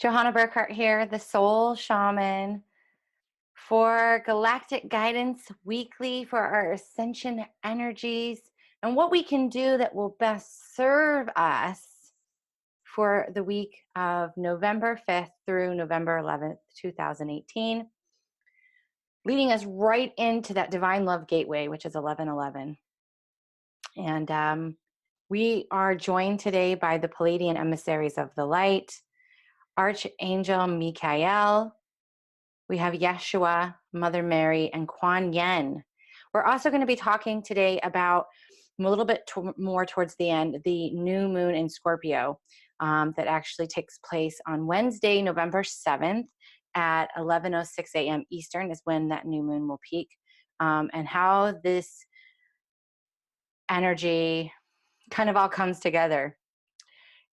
Johanna Burkhardt here, the Soul Shaman, for Galactic Guidance weekly for our ascension energies and what we can do that will best serve us for the week of November 5th through November 11th, 2018, leading us right into that divine love gateway, which is 1111. And we are joined today by the Pleiadian emissaries of the light, Archangel Michael. We have Yeshua, Mother Mary, and Quan Yin. We're also going to be talking today about a little bit more towards the end, the new moon in Scorpio that actually takes place on Wednesday, November 7th at 11:06 a.m. Eastern is when that new moon will peak, and how this energy kind of all comes together.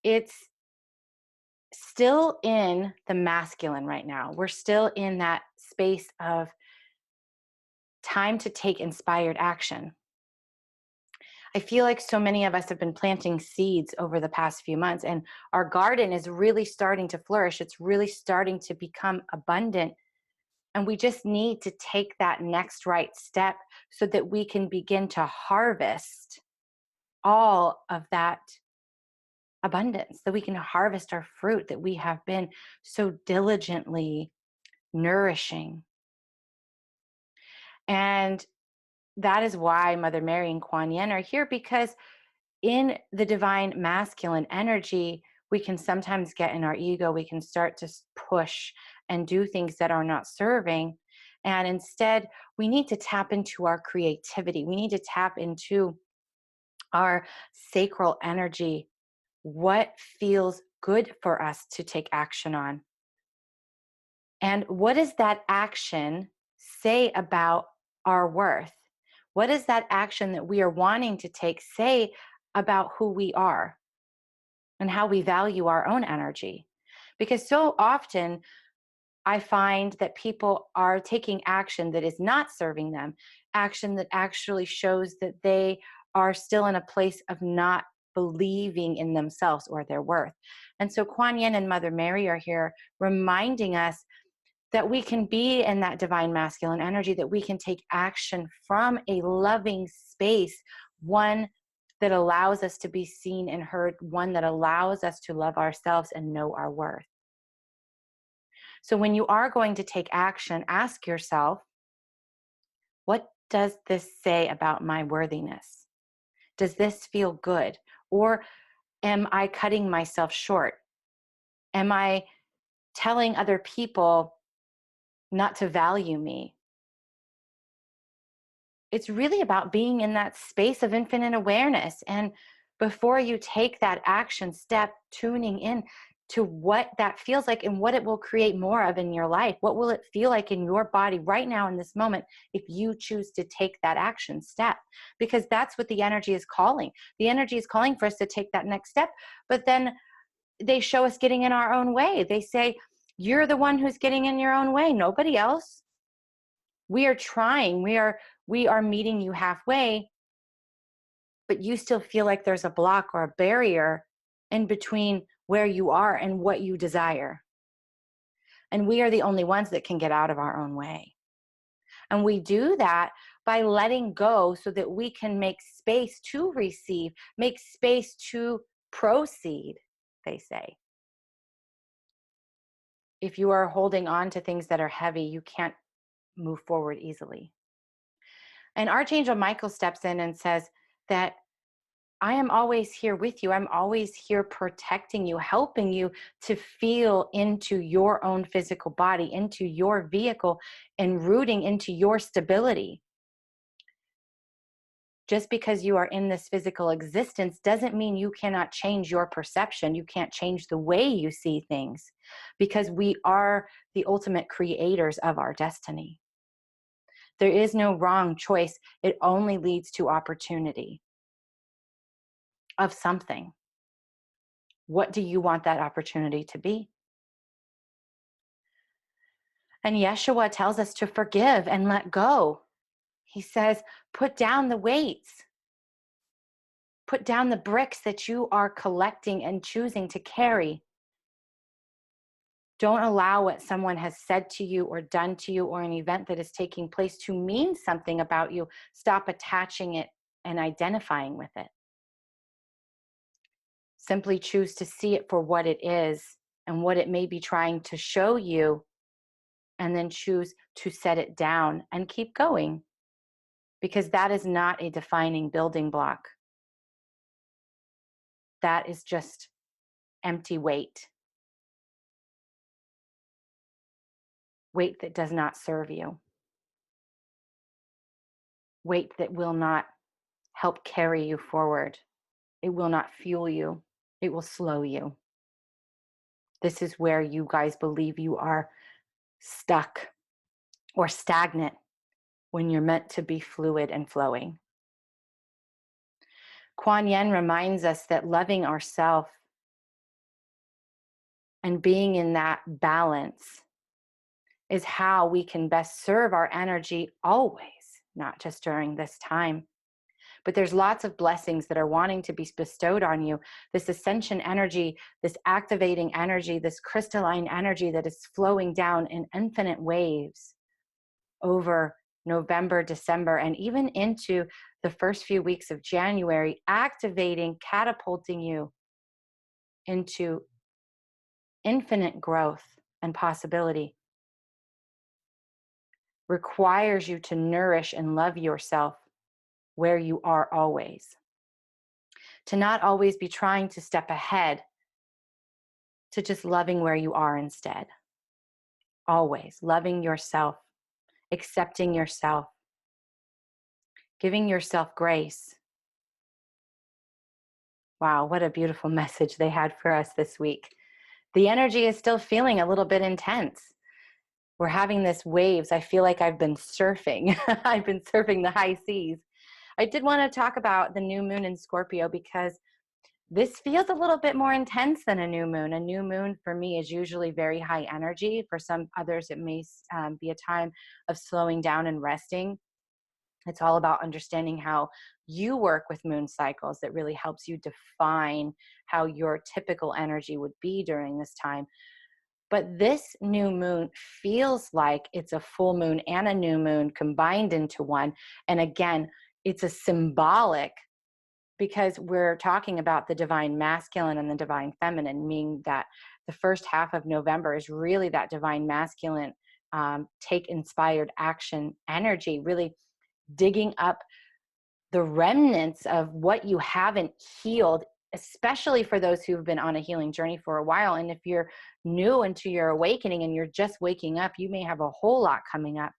It's still in the masculine right now. We're still in that space of time to take inspired action. I feel like so many of us have been planting seeds over the past few months, and our garden is really starting to flourish. It's really starting to become abundant. And we just need to take that next right step so that we can begin to harvest all of that abundance, that we can harvest our fruit that we have been so diligently nourishing. And that is why Mother Mary and Quan Yin are here, because in the divine masculine energy, we can sometimes get in our ego. We can start to push and do things that are not serving. And instead, we need to tap into our creativity. We need to tap into our sacral energy. What feels good for us to take action on? And what does that action say about our worth? What does that action that we are wanting to take say about who we are and how we value our own energy? Because so often I find that people are taking action that is not serving them, action that actually shows that they are still in a place of not believing in themselves or their worth. And so Kuan Yin and Mother Mary are here reminding us that we can be in that divine masculine energy, that we can take action from a loving space, one that allows us to be seen and heard, one that allows us to love ourselves and know our worth. So when you are going to take action, ask yourself, what does this say about my worthiness? Does this feel good? Or am I cutting myself short? Am I telling other people not to value me? It's really about being in that space of infinite awareness. And before you take that action step, tuning in to what that feels like and what it will create more of in your life. What will it feel like in your body right now in this moment if you choose to take that action step? Because that's what the energy is calling. The energy is calling for us to take that next step, but then they show us getting in our own way. They say, you're the one who's getting in your own way, nobody else. We are trying, we are meeting you halfway, but you still feel like there's a block or a barrier in between where you are and what you desire. And we are the only ones that can get out of our own way. And we do that by letting go so that we can make space to receive, make space to proceed, they say. If you are holding on to things that are heavy, you can't move forward easily. And Archangel Michael steps in and says that I am always here with you. I'm always here protecting you, helping you to feel into your own physical body, into your vehicle, and rooting into your stability. Just because you are in this physical existence doesn't mean you cannot change your perception. You can't change the way you see things, because we are the ultimate creators of our destiny. There is no wrong choice. It only leads to opportunity of something. What do you want that opportunity to be? And Yeshua tells us to forgive and let go. He says, put down the weights. Put down the bricks that you are collecting and choosing to carry. Don't allow what someone has said to you or done to you or an event that is taking place to mean something about you. Stop attaching it and identifying with it. Simply choose to see it for what it is and what it may be trying to show you, and then choose to set it down and keep going, because that is not a defining building block. That is just empty weight. Weight that does not serve you. Weight that will not help carry you forward. It will not fuel you. It will slow you. This is where you guys believe you are stuck or stagnant when you're meant to be fluid and flowing. Quan Yin reminds us that loving ourselves and being in that balance is how we can best serve our energy always, not just during this time. But there's lots of blessings that are wanting to be bestowed on you. This ascension energy, this activating energy, this crystalline energy that is flowing down in infinite waves over November, December, and even into the first few weeks of January, activating, catapulting you into infinite growth and possibility. Requires you to nourish and love yourself where you are always. To not always be trying to step ahead, to just loving where you are instead. Always loving yourself, accepting yourself, giving yourself grace. Wow, what a beautiful message they had for us this week. The energy is still feeling a little bit intense. We're having this waves. I feel like I've been surfing. I've been surfing the high seas. I did want to talk about the new moon in Scorpio because this feels a little bit more intense than a new moon. A new moon for me is usually very high energy. For some others, it may be a time of slowing down and resting. It's all about understanding how you work with moon cycles that really helps you define how your typical energy would be during this time. But this new moon feels like it's a full moon and a new moon combined into one. And again, it's a symbolic, because we're talking about the divine masculine and the divine feminine, meaning that the first half of November is really that divine masculine, take inspired action energy, really digging up the remnants of what you haven't healed, especially for those who've been on a healing journey for a while. And if you're new into your awakening and you're just waking up, you may have a whole lot coming up.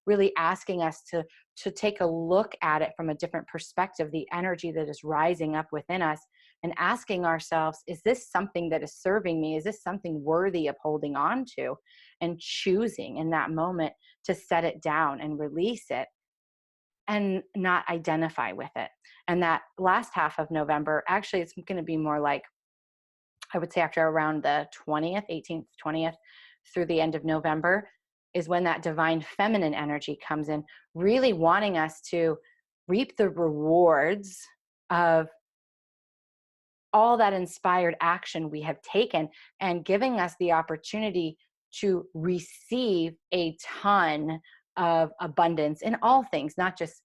Really asking us to take a look at it from a different perspective, the energy that is rising up within us, and asking ourselves, is this something that is serving me? Is this something worthy of holding on to? And choosing in that moment to set it down and release it and not identify with it. And that last half of November, actually, it's going to be more like, I would say after around the 20th, 18th, 20th through the end of November is when that divine feminine energy comes in, really wanting us to reap the rewards of all that inspired action we have taken, and giving us the opportunity to receive a ton of abundance in all things, not just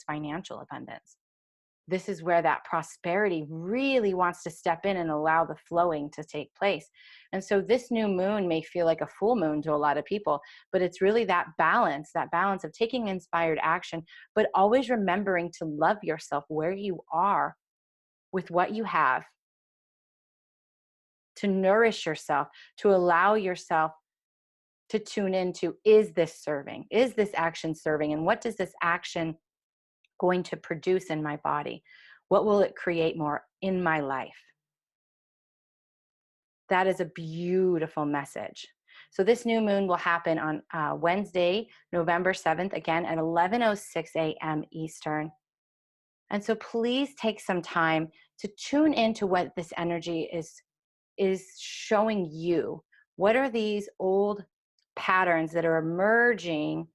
financial abundance. This is where that prosperity really wants to step in and allow the flowing to take place. And so this new moon may feel like a full moon to a lot of people, but it's really that balance of taking inspired action, but always remembering to love yourself where you are with what you have, to nourish yourself, to allow yourself to tune into, is this serving? Is this action serving? And what does this action going to produce in my body? What will it create more in my life? That is a beautiful message. So this new moon will happen on Wednesday, November 7th, again at 11:06 a.m. Eastern. And so please take some time to tune into what this energy is showing you. What are these old patterns that are emerging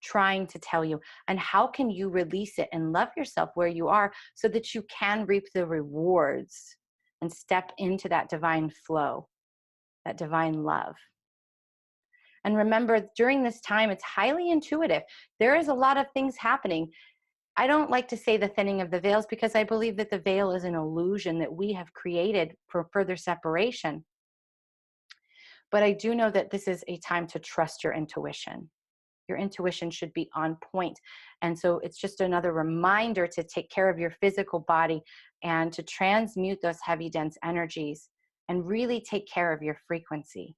trying to tell you, and how can you release it and love yourself where you are so that you can reap the rewards and step into that divine flow, that divine love? And remember, during this time, it's highly intuitive. There is a lot of things happening. I don't like to say the thinning of the veils because I believe that the veil is an illusion that we have created for further separation. But I do know that this is a time to trust your intuition. Your intuition should be on point. And so it's just another reminder to take care of your physical body and to transmute those heavy, dense energies and really take care of your frequency.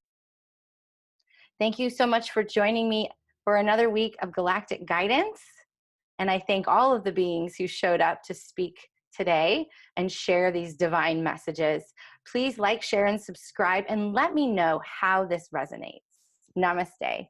Thank you so much for joining me for another week of Galactic Guidance. And I thank all of the beings who showed up to speak today and share these divine messages. Please like, share, and subscribe, and let me know how this resonates. Namaste.